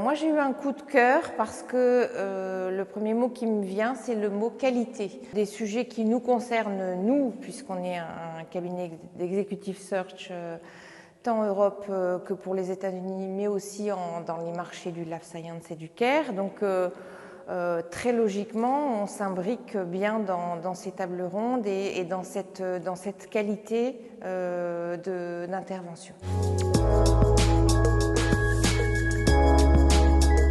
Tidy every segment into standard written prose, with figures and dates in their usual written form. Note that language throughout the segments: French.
Moi, j'ai eu un coup de cœur parce que le premier mot qui me vient, c'est le mot qualité. Des sujets qui nous concernent, nous, puisqu'on est un cabinet d'executive search, tant Europe que pour les États-Unis, mais aussi dans les marchés du life science et du care. Donc, très logiquement, on s'imbrique bien dans ces tables rondes et dans cette qualité d'intervention.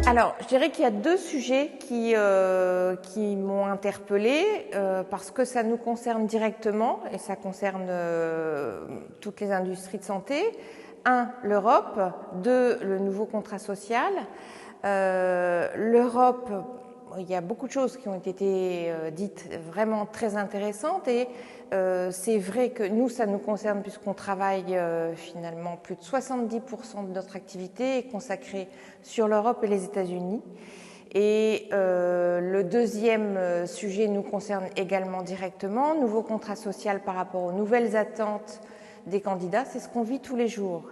Alors, je dirais qu'il y a deux sujets qui m'ont interpellée parce que ça nous concerne directement et ça concerne toutes les industries de santé. Un, l'Europe. Deux, le nouveau contrat social. L'Europe, il y a beaucoup de choses qui ont été dites vraiment très intéressantes et c'est vrai que nous, ça nous concerne puisqu'on travaille finalement plus de 70% de notre activité est consacrée sur l'Europe et les États-Unis. Et le deuxième sujet nous concerne également directement, nouveau contrat social par rapport aux nouvelles attentes des candidats, c'est ce qu'on vit tous les jours.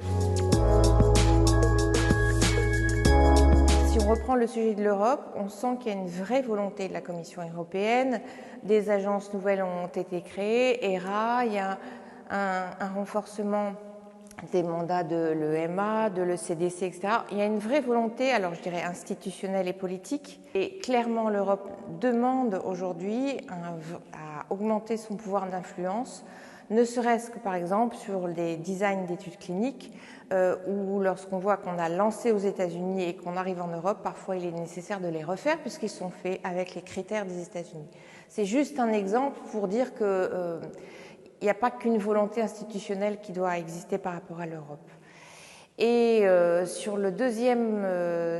Si on reprend le sujet de l'Europe, on sent qu'il y a une vraie volonté de la Commission européenne. Des agences nouvelles ont été créées, ERA, il y a un renforcement des mandats de l'EMA, de l'ECDC, etc. Il y a une vraie volonté, alors je dirais institutionnelle et politique. Et clairement, l'Europe demande aujourd'hui à augmenter son pouvoir d'influence, ne serait-ce que par exemple sur les designs d'études cliniques, où lorsqu'on voit qu'on a lancé aux États-Unis et qu'on arrive en Europe, parfois il est nécessaire de les refaire puisqu'ils sont faits avec les critères des États-Unis. C'est juste un exemple pour dire que il n'y a pas qu'une volonté institutionnelle qui doit exister par rapport à l'Europe. Et sur le deuxième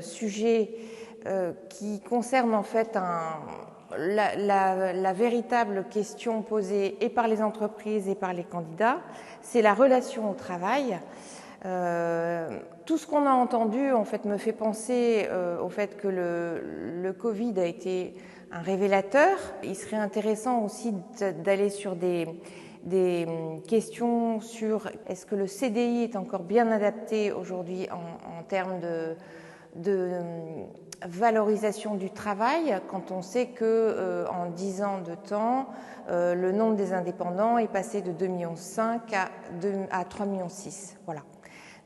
sujet qui concerne en fait la véritable question posée et par les entreprises et par les candidats, c'est la relation au travail. Tout ce qu'on a entendu en fait me fait penser au fait que le Covid a été un révélateur. Il serait intéressant aussi d'aller sur des questions sur est-ce que le CDI est encore bien adapté aujourd'hui en termes de valorisation du travail quand on sait que en 10 ans de temps le nombre des indépendants est passé de 2,5 millions à 3,6 millions. Voilà.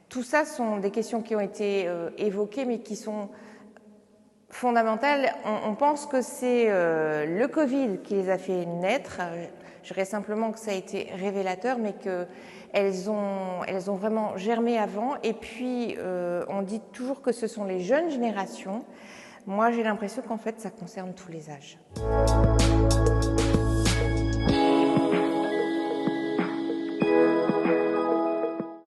Tout ça sont des questions qui ont été évoquées mais qui sont fondamentales. On pense que c'est le Covid qui les a fait naître. Je dirais simplement que ça a été révélateur, mais qu'elles ont vraiment germé avant. Et puis, on dit toujours que ce sont les jeunes générations. Moi, j'ai l'impression qu'en fait, ça concerne tous les âges.